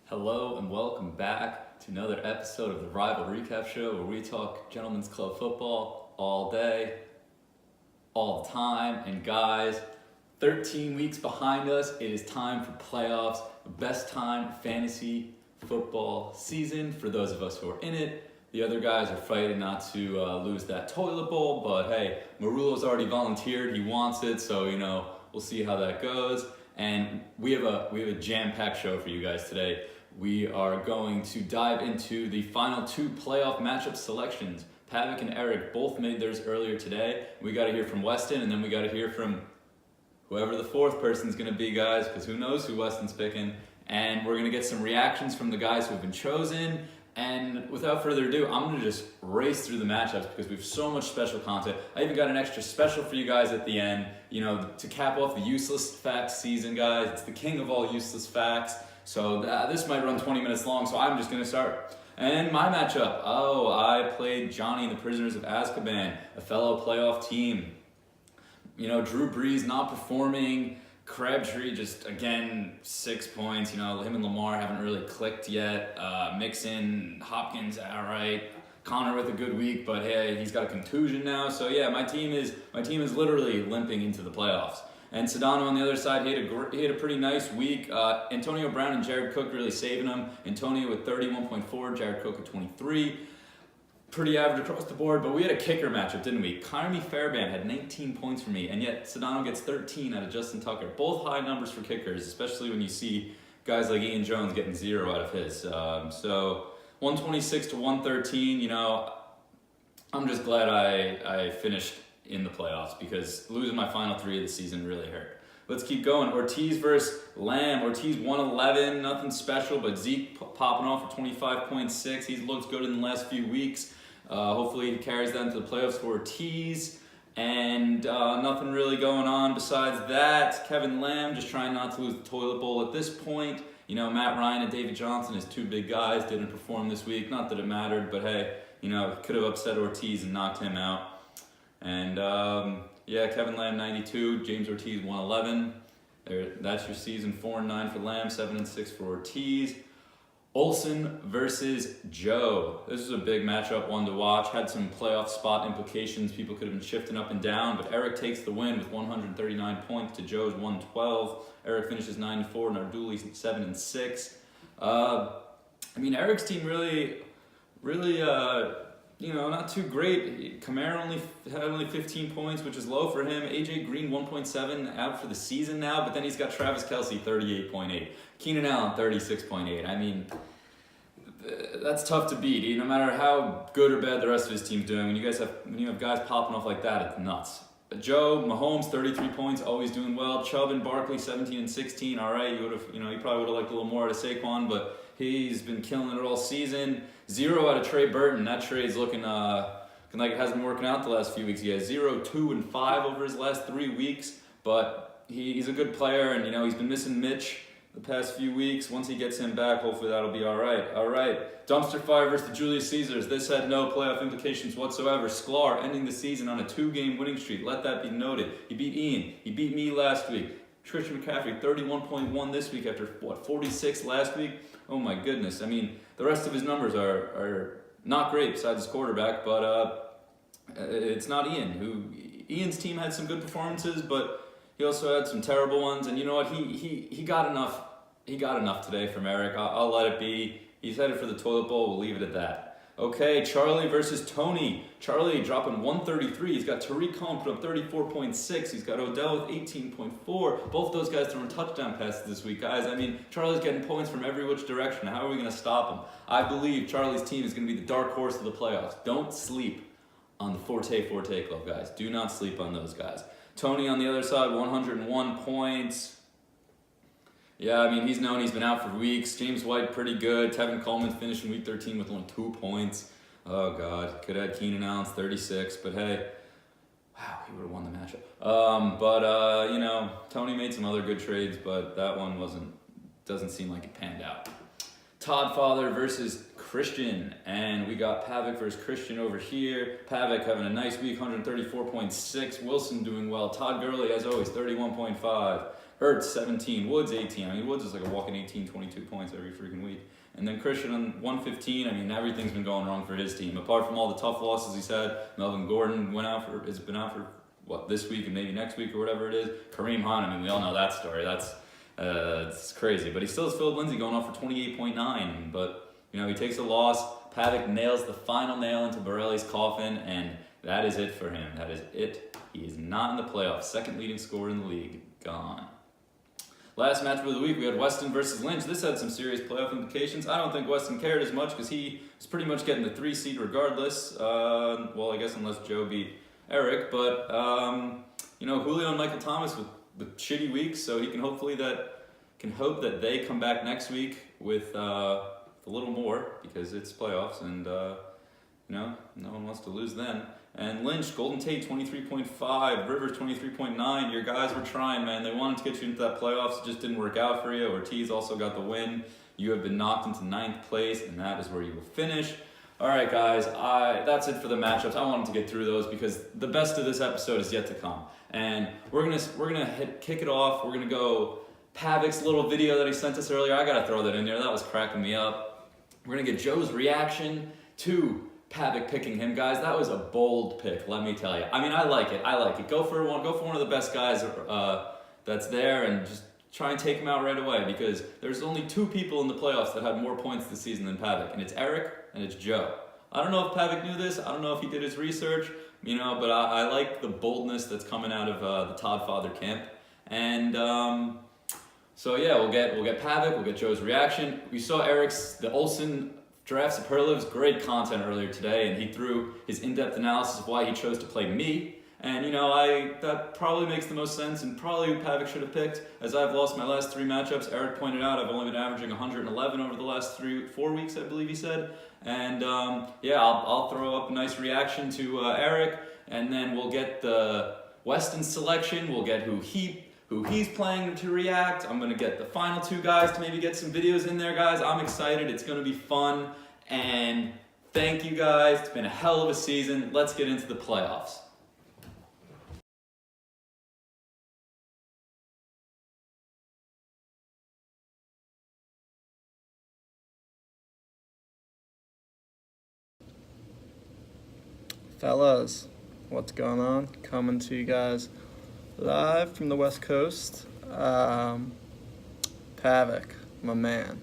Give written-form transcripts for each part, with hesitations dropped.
Hello and welcome back to another episode of the Rival Recap Show where we talk Gentlemen's Club football all day, all the time. And guys, 13 weeks behind us, it is time for playoffs, the best time fantasy football season for those of us who are in it. The other guys are fighting not to lose that toilet bowl, but hey, Marulo's already volunteered, he wants it, so we'll see how that goes. And we have a jam-packed show for you guys today. We are going to dive into the final two playoff matchup selections. Pavic and Eric both made theirs earlier today. We got to hear from Weston, and then we got to hear from whoever the fourth person's going to be, guys, because who knows who Weston's picking. And we're going to get some reactions from the guys who have been chosen. And without further ado, I'm going to just race through the matchups because we have so much special content. I even got an extra special for you guys at the end, to cap off the useless facts season, guys. It's the king of all useless facts. So this might run 20 minutes long, so I'm just going to start. And my matchup, I played Johnny and the Prisoners of Azkaban, a fellow playoff team. Drew Brees not performing. Crabtree just, again, 6 points. Him and Lamar haven't really clicked yet. Mixon, Hopkins, all right. Connor with a good week, but hey, he's got a contusion now. So yeah, my team is literally limping into the playoffs. And Sedano on the other side, he had a pretty nice week. Antonio Brown and Jared Cook really saving him. Antonio with 31.4, Jared Cook at 23. Pretty average across the board, but we had a kicker matchup, didn't we? Kyrie Fairbairn had 19 points for me, and yet Sedano gets 13 out of Justin Tucker. Both high numbers for kickers, especially when you see guys like Ian Jones getting 0 out of his. So 126 to 113, I'm just glad I finished in the playoffs because losing my final 3 of the season really hurt. Let's keep going. Ortiz versus Lamb. Ortiz 111, nothing special, but Zeke popping off for 25.6. He's looked good in the last few weeks. Hopefully he carries that into the playoffs for Ortiz. And nothing really going on besides that. Kevin Lamb just trying not to lose the toilet bowl at this point. Matt Ryan and David Johnson, his 2 big guys, didn't perform this week. Not that it mattered, but hey, could have upset Ortiz and knocked him out. And Kevin Lamb 92, James Ortiz 111. That's your season. 4-9 for Lamb, 7-6 for Ortiz. Olsen versus Joe. This is a big matchup, one to watch. Had some playoff spot implications. People could have been shifting up and down, but Eric takes the win with 139 points to Joe's 112. Eric finishes 9-4, Narduli 7-6. Eric's team really not too great. Kamara had only 15 points, which is low for him. AJ Green 1.7 out for the season now, but then he's got Travis Kelce 38.8. Keenan Allen 36.8. That's tough to beat. No matter how good or bad the rest of his team's doing, when you have guys popping off like that, it's nuts. Joe Mahomes 33 points, always doing well. Chubb and Barkley 17 and 16. All right, you probably would have liked a little more out of Saquon, but he's been killing it all season. 0 out of Trey Burton. That trade's looking like it hasn't been working out the last few weeks. He has 0, 2, and 5 over his last 3 weeks, but he's a good player, and he's been missing Mitch the past few weeks. Once he gets him back, hopefully that'll be all right. All right, Dumpster Fire versus the Julius Caesars. This had no playoff implications whatsoever. Sklar ending the season on a 2-game winning streak. Let that be noted. He beat Ian. He beat me last week. Christian McCaffrey, 31.1 this week after, 46 last week? Oh my goodness. The rest of his numbers are not great besides his quarterback, but it's not Ian. Ian's team had some good performances, but he also had some terrible ones. And you know what? He got enough. He got enough today from Eric. I'll let it be. He's headed for the toilet bowl. We'll leave it at that. Okay, Charlie versus Tony. Charlie dropping 133. He's got Tariq Cohen put up 34.6. He's got Odell with 18.4. Both those guys throwing touchdown passes this week, guys. Charlie's getting points from every which direction. How are we going to stop him? I believe Charlie's team is going to be the dark horse of the playoffs. Don't sleep on the Forte Club, guys. Do not sleep on those guys. Tony on the other side, 101 points. Yeah, he's known he's been out for weeks. James White, pretty good. Tevin Coleman finishing week 13 with only 2 points. Oh, God. Could have had Keenan Allen's 36, but hey. Wow, he would have won the matchup. Tony made some other good trades, but that one doesn't seem like it panned out. Todd Father versus Christian, and we got Pavic versus Christian over here. Pavic having a nice week, 134.6. Wilson doing well. Todd Gurley, as always, 31.5. Ertz 17, Woods 18. I mean, Woods is like a walking 18, 22 points every freaking week. And then Christian on 115. I mean, everything's been going wrong for his team. Apart from all the tough losses he's had, Melvin Gordon has been out for this week and maybe next week or whatever it is. Kareem Hunt, I mean, we all know that story. That's it's crazy. But he still has Philip Lindsay going off for 28.9. But, he takes a loss. Pavic nails the final nail into Borelli's coffin, and that is it for him. That is it. He is not in the playoffs. Second leading scorer in the league. Gone. Last match of the week, we had Weston versus Lynch. This had some serious playoff implications. I don't think Weston cared as much because he was pretty much getting the 3 seed regardless. I guess unless Joe beat Eric. But, Julio and Michael Thomas with shitty weeks, so he can hope that they come back next week with a little more because it's playoffs and, no one wants to lose then. And Lynch, Golden Tate 23.5, Rivers 23.9. Your guys were trying, man. They wanted to get you into that playoffs. It just didn't work out for you. Ortiz also got the win. You have been knocked into 9th place, and that is where you will finish. All right, guys. That's it for the matchups. I wanted to get through those because the best of this episode is yet to come. And we're gonna kick it off. We're gonna go Pavic's little video that he sent us earlier. I gotta throw that in there. That was cracking me up. We're gonna get Joe's reaction to Pavic picking him, guys. That was a bold pick, let me tell you. I mean, I like it. Go for one of the best guys that's there, and just try and take him out right away because there's only 2 people in the playoffs that had more points this season than Pavic, and it's Eric and it's Joe. I don't know if Pavic knew this. I don't know if he did his research, but I like the boldness that's coming out of the Todd Father camp. And so yeah, we'll get Pavic, we'll get Joe's reaction. We saw the Olsen Draft Superlatives, great content earlier today, and he threw his in-depth analysis of why he chose to play me. And that probably makes the most sense, and probably who Pavic should have picked. As I've lost my last 3 matchups, Eric pointed out I've only been averaging 111 over the last 4 weeks, I believe he said. And I'll throw up a nice reaction to Eric, and then we'll get the Weston selection. We'll get who he's playing to react. I'm going to get the final 2 guys to maybe get some videos in there, guys. I'm excited. It's going to be fun. And thank you, guys. It's been a hell of a season. Let's get into the playoffs. Fellas, what's going on? Coming to you guys live from the West Coast. Pavic, my man.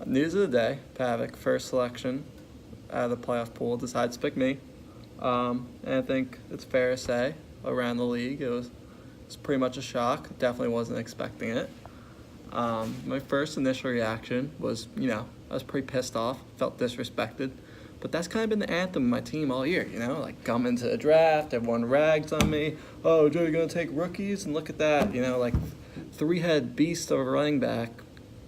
News of the day, Pavic, first selection out of the playoff pool, decides to pick me. And I think it's fair to say, around the league, it was pretty much a shock. Definitely wasn't expecting it. My first initial reaction was, I was pretty pissed off, felt disrespected. But that's kind of been the anthem of my team all year, like coming to the draft, everyone rags on me. Oh, Joe, you're going to take rookies? And look at that, like 3-head beast of a running back.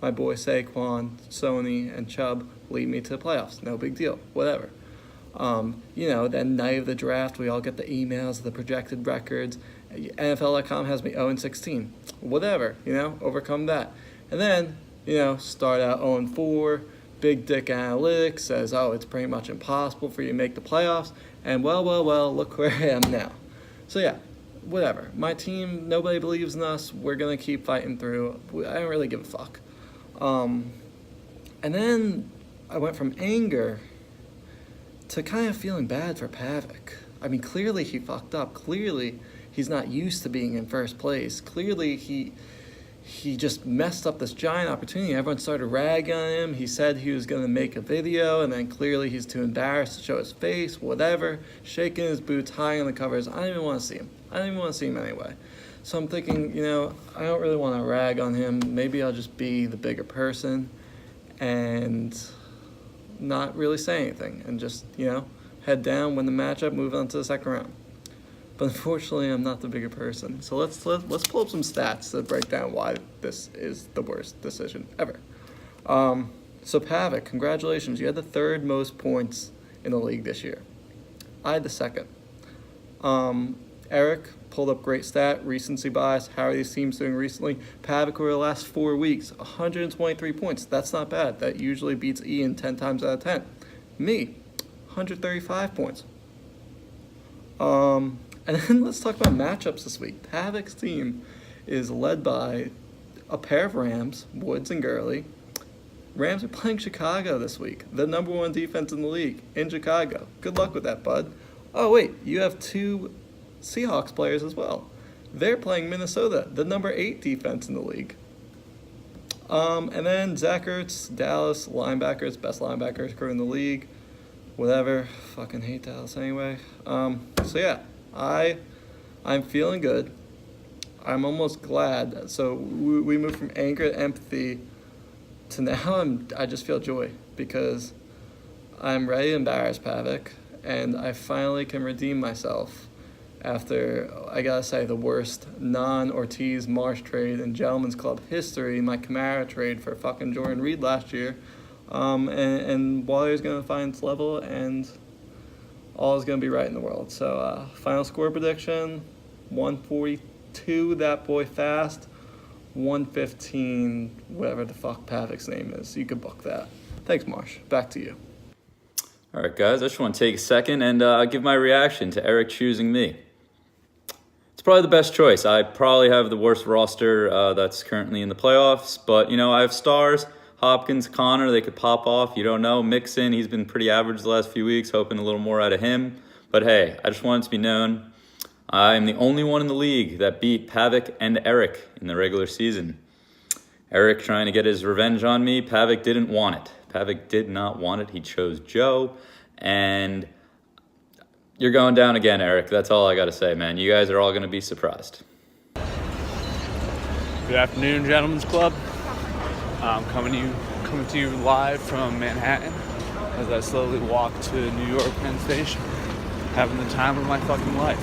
My boy Saquon, Sony, and Chubb lead me to the playoffs. No big deal, whatever. Then night of the draft, we all get the emails of the projected records. NFL.com has me 0-16. Whatever, overcome that. And then, start out 0-4. Big Dick Analytics says, it's pretty much impossible for you to make the playoffs. And well, look where I am now. So yeah, whatever. My team, nobody believes in us. We're going to keep fighting through. I don't really give a fuck. And then I went from anger to kind of feeling bad for Pavic. I mean, clearly he fucked up. Clearly he's not used to being in first place. Clearly he just messed up this giant opportunity. Everyone started ragging on him. He said he was going to make a video, and then clearly he's too embarrassed to show his face, whatever, shaking his boots high on the covers. I don't even want to see him. I don't even want to see him anyway. So I'm thinking, I don't really want to rag on him. Maybe I'll just be the bigger person and not really say anything and just, head down, win the matchup, move on to the second round. But unfortunately, I'm not the bigger person. So let's pull up some stats to break down why this is the worst decision ever. So Pavic, congratulations. You had the 3rd most points in the league this year. I had the 2nd. Eric pulled up great stat, recency bias. How are these teams doing recently? Pavic over the last 4 weeks, 123 points. That's not bad. That usually beats Ian 10 times out of 10. Me, 135 points. And then let's talk about matchups this week. Pavic's team is led by a pair of Rams, Woods and Gurley. Rams are playing Chicago this week, the number 1 defense in the league in Chicago. Good luck with that, bud. Oh, wait, you have 2 Seahawks players as well. They're playing Minnesota, the number 8 defense in the league. And then Zach Ertz, Dallas, linebackers, best linebackers crew in the league. Whatever, fucking hate Dallas anyway. So yeah, I'm feeling good. I'm almost glad. So we moved from anger to empathy to now I just feel joy because I'm ready to embarrass Pavic, and I finally can redeem myself after, I gotta say, the worst non-Ortiz Marsh trade in Gentlemen's Club history, my Kamara trade for fucking Jordan Reed last year. And Waller's going to find its level, and all is going to be right in the world. So final score prediction, 142, that boy fast, 115, whatever the fuck Pavic's name is. You could book that. Thanks, Marsh. Back to you. All right, guys, I just want to take a second and give my reaction to Eric choosing me. It's probably the best choice. I probably have the worst roster that's currently in the playoffs, but, I have stars. Hopkins, Connor, they could pop off. You don't know. Mixon, he's been pretty average the last few weeks, hoping a little more out of him. But hey, I just want it to be known, I am the only one in the league that beat Pavic and Eric in the regular season. Eric trying to get his revenge on me. Pavic didn't want it. Pavic did not want it. He chose Joe. And you're going down again, Eric. That's all I got to say, man. You guys are all going to be surprised. Good afternoon, Gentlemen's Club. I'm coming to you live from Manhattan as I slowly walk to New York Penn Station, having the time of my fucking life.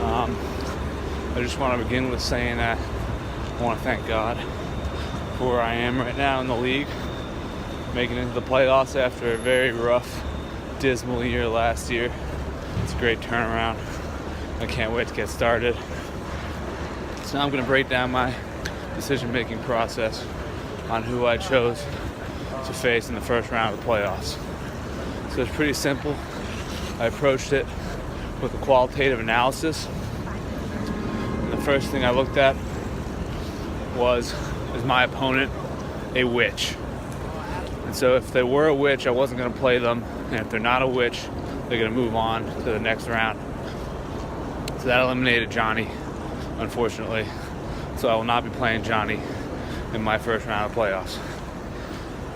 I just want to begin with saying that I want to thank God for where I am right now in the league, making it into the playoffs after a very rough, dismal year last year. It's a great turnaround. I can't wait to get started. So now I'm going to break down my decision-making process on who I chose to face in the first round of the playoffs. So it's pretty simple. I approached it with a qualitative analysis. And the first thing I looked at was, is my opponent a witch? And so if they were a witch, I wasn't going to play them. And if they're not a witch, they're going to move on to the next round. So that eliminated Johnny, unfortunately. So I will not be playing Johnny in my first round of playoffs.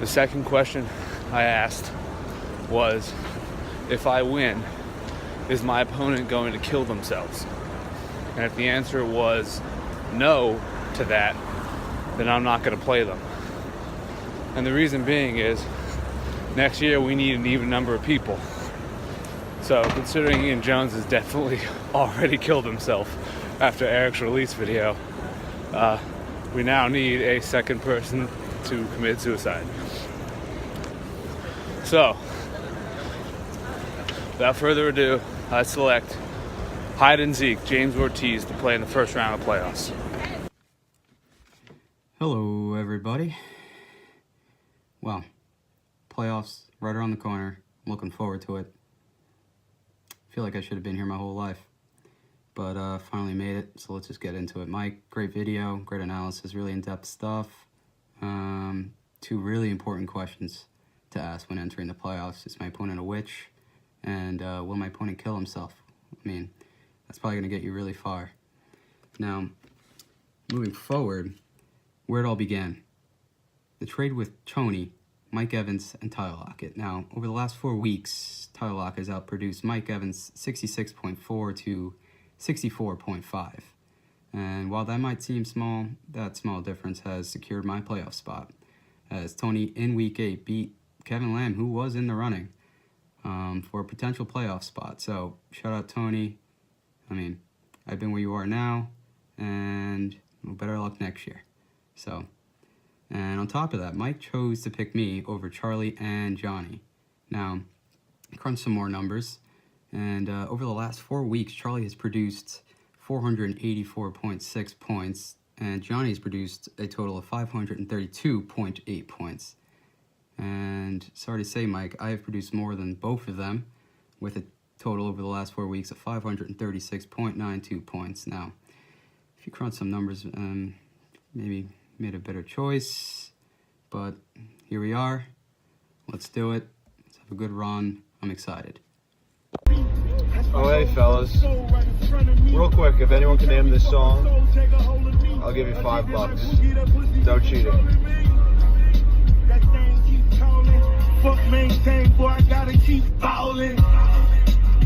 The second question I asked was, if I win, is my opponent going to kill themselves? And if the answer was no to that, then I'm not going to play them. And the reason being is, next year we need an even number of people. So considering Ian Jones has definitely already killed himself after Eric's release video, we now need a second person to commit suicide. So, without further ado, I select hide and seek James Ortiz to play in the first round of playoffs. Hello, everybody. Well, playoffs right around the corner. I'm looking forward to it. I feel like I should have been here my whole life. But finally made it, so let's just get into it. Mike, great video, great analysis, really in-depth stuff. 2 really important questions to ask when entering the playoffs. Is my opponent a witch? And will my opponent kill himself? I mean, that's probably going to get you really far. Now, moving forward, where it all began. The trade with Toney, Mike Evans, and Tyler Lockett. Now, over the last 4 weeks, Tyler Lockett has outproduced Mike Evans 66.4 to 64.5. And while that might seem small, that small difference has secured my playoff spot, as Toney in Week 8 beat Kevin Lamb, who was in the running for a potential playoff spot. So shout out Toney. I mean, I've been where you are now, and better luck next year. So, and on top of that, Mike chose to pick me over Charlie and Johnny. Now, crunch some more numbers. And over the last 4 weeks, Charlie has produced 484.6 points, and Johnny's produced a total of 532.8 points. And sorry to say, Mike, I have produced more than both of them, with a total over the last 4 weeks of 536.92 points. Now, if you crunch some numbers, maybe made a better choice. But here we are. Let's do it. Let's have a good run. I'm excited. Oh, hey, fellas. Real quick, if anyone can name this song, I'll give you $5. No cheating. Fuck maintain, boy, I gotta keep ballin'.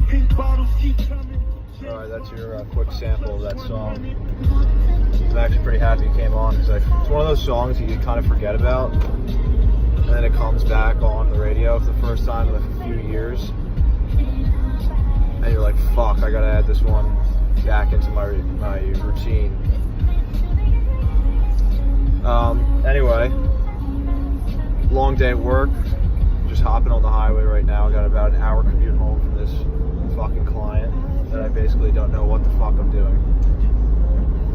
Pink bottles keep coming. Alright, that's your quick sample of that song. I'm actually pretty happy it came on because it's one of those songs that you kind of forget about, and then it comes back on the radio for the first time in a few years, and you're like, fuck, I gotta add this one back into my routine. Anyway, long day at work, just hopping on the highway right now. I got about an hour commute home from this fucking client that I basically don't know what the fuck I'm doing.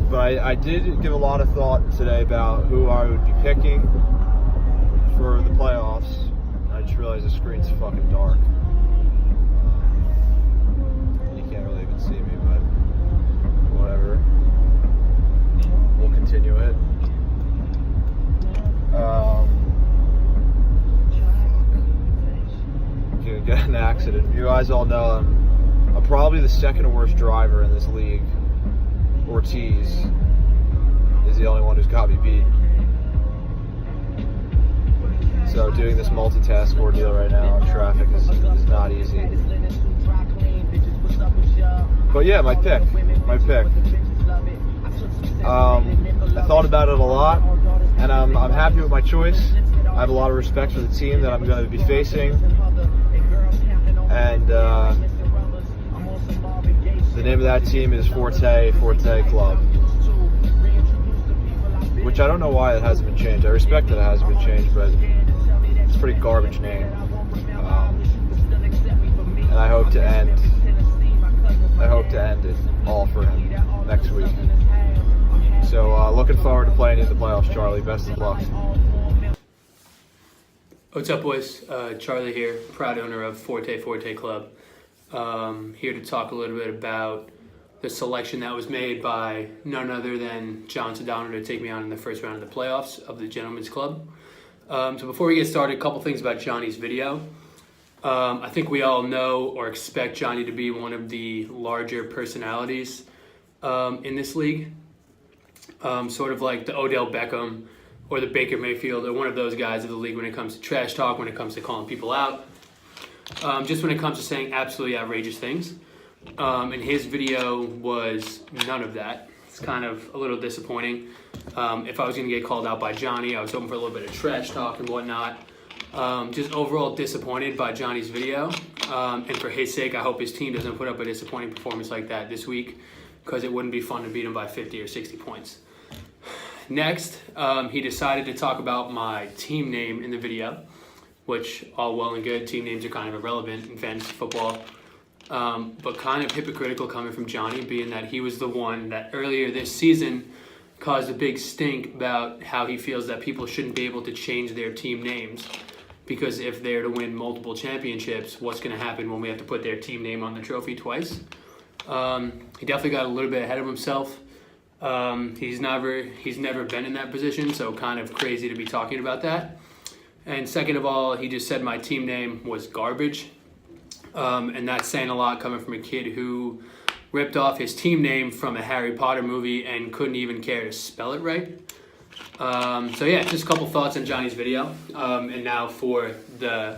But I did give a lot of thought today about who I would be picking for the playoffs. I just realized the screen's fucking dark. You can't really even see me, but whatever. We'll continue it. Gonna get an accident. You guys all know I'm probably the second worst driver in this league. Ortiz is the only one who's got me beat. So doing this multitask ordeal right now in traffic is not easy. But yeah, my pick. I thought about it a lot, and I'm happy with my choice. I have a lot of respect for the team that I'm going to be facing. And the name of that team is Forte Club. Which I don't know why it hasn't been changed. I respect that it hasn't been changed, but it's a pretty garbage name. And I hope to end it all for him next week. So looking forward to playing in the playoffs, Charlie. Best of luck. What's up, boys? Charlie here, proud owner of Forte Club. Here to talk a little bit about the selection that was made by none other than John Sedano to take me on in the first round of the playoffs of the Gentlemen's Club. So before we get started, a couple things about Johnny's video. I think we all know or expect Johnny to be one of the larger personalities in this league. Sort of like the Odell Beckham or the Baker Mayfield, or one of those guys of the league when it comes to trash talk, when it comes to calling people out, just when it comes to saying absolutely outrageous things. And his video was none of that. It's kind of a little disappointing. If I was going to get called out by Johnny, I was hoping for a little bit of trash talk and whatnot. Just overall disappointed by Johnny's video. And for his sake, I hope his team doesn't put up a disappointing performance like that this week, because it wouldn't be fun to beat him by 50 or 60 points. Next, he decided to talk about my team name in the video, which, all well and good, team names are kind of irrelevant in fantasy football, but kind of hypocritical coming from Johnny, being that he was the one that earlier this season caused a big stink about how he feels that people shouldn't be able to change their team names, because if they're to win multiple championships, what's going to happen when we have to put their team name on the trophy twice? He definitely got a little bit ahead of himself. He's never been in that position, so kind of crazy to be talking about that. And second of all, he just said my team name was garbage. And that's saying a lot coming from a kid who ripped off his team name from a Harry Potter movie and couldn't even care to spell it right. So yeah, just a couple thoughts on Johnny's video. And now for the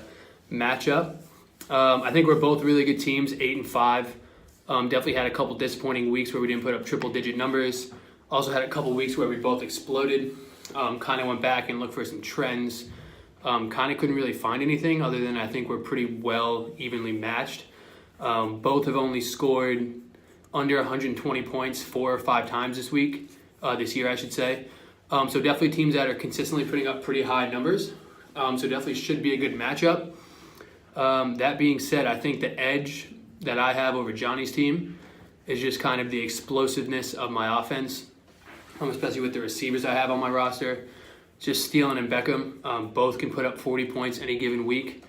matchup. I think we're both really good teams, 8-5. Definitely had a couple disappointing weeks where we didn't put up triple-digit numbers. Also had a couple weeks where we both exploded. Kind of went back and looked for some trends. Kind of couldn't really find anything other than I think we're pretty well evenly matched. Both have only scored under 120 points 4 or 5 times this year, I should say. So definitely teams that are consistently putting up pretty high numbers. So definitely should be a good matchup. That being said, I think the edge that I have over Johnny's team is just kind of the explosiveness of my offense, especially with the receivers I have on my roster. Just Thielen and Beckham, both can put up 40 points any given week.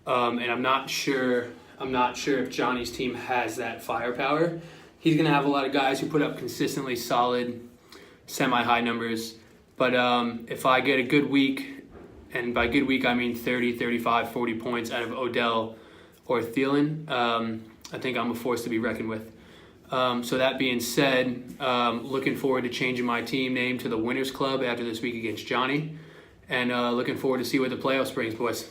And I'm not sure if Johnny's team has that firepower. He's going to have a lot of guys who put up consistently solid semi-high numbers. But if I get a good week, and by good week I mean 30, 35, 40 points out of Odell or Thielen, I think I'm a force to be reckoned with. So that being said, looking forward to changing my team name to the Winners Club after this week against Johnny, and looking forward to see what the playoffs brings, boys.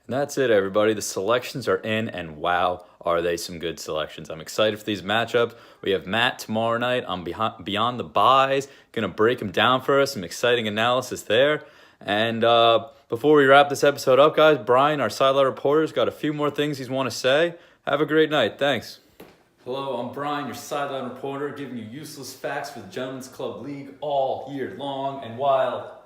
And that's it, everybody. The selections are in, and wow, are they some good selections. I'm excited for these matchups. We have Matt tomorrow night on Beyond the Buys. Going to break them down for us. Some exciting analysis there. And before we wrap this episode up, guys, Brian, our sideline reporter, has got a few more things he's want to say. Have a great night. Thanks. Hello, I'm Brian, your sideline reporter, giving you useless facts for the Gentlemen's Club League all year long. And while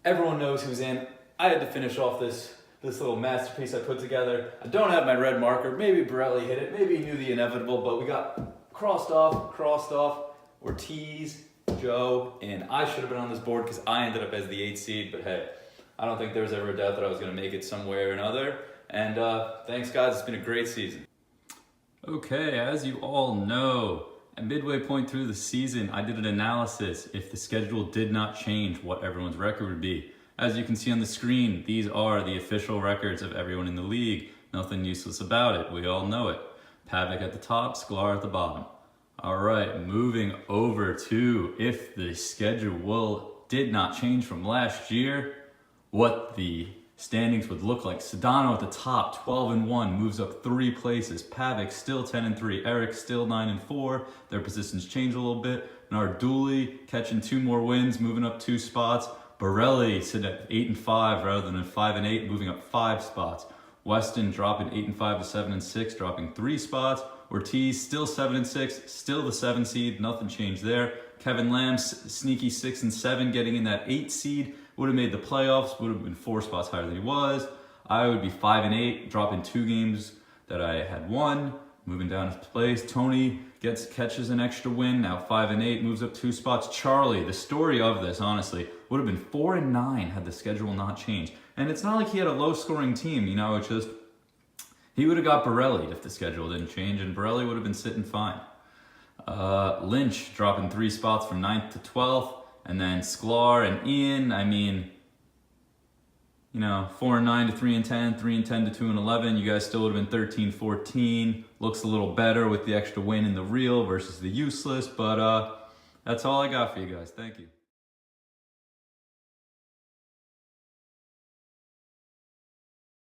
everyone knows who's in, I had to finish off this little masterpiece I put together. I don't have my red marker. Maybe Borelli hit it. Maybe he knew the inevitable, but we got crossed off. Ortiz, Joe, and I should have been on this board because I ended up as the 8th seed. But hey, I don't think there was ever a doubt that I was going to make it some way or another. And thanks, guys. It's been a great season. Okay, as you all know, at midway point through the season, I did an analysis if the schedule did not change, what everyone's record would be. As you can see on the screen, these are the official records of everyone in the league. Nothing useless about it. We all know it. Pavic at the top, Sklar at the bottom. All right, moving over to if the schedule did not change from last year, what the standings would look like. Sedano at the top, 12-1, moves up 3 places. Pavic still 10-3. Eric still 9-4. Their positions change a little bit. Narduli catching 2 more wins, moving up 2 spots. Borelli sitting at 8-5 rather than at 5-8, moving up 5 spots. Weston dropping 8-5 to 7-6, dropping 3 spots. Ortiz still 7-6, still the 7 seed, nothing changed there. Kevin Lamb sneaky 6-7, getting in that 8 seed. Would have made the playoffs, would have been 4 spots higher than he was. I would be 5-8, dropping 2 games that I had won, moving down his place. Tony catches an extra win, now 5-8, moves up 2 spots. Charlie, the story of this, honestly, would have been 4-9 had the schedule not changed. And it's not like he had a low-scoring team, you know, it's just he would have got Borelli if the schedule didn't change, and Borelli would have been sitting fine. Lynch dropping 3 spots from 9th to 12th. And then Sklar and Ian, I mean, you know, 4-9 to 3-10, 3-10 to 2-11. You guys still would have been 13-14. Looks a little better with the extra win in the real versus the useless. But that's all I got for you guys. Thank you.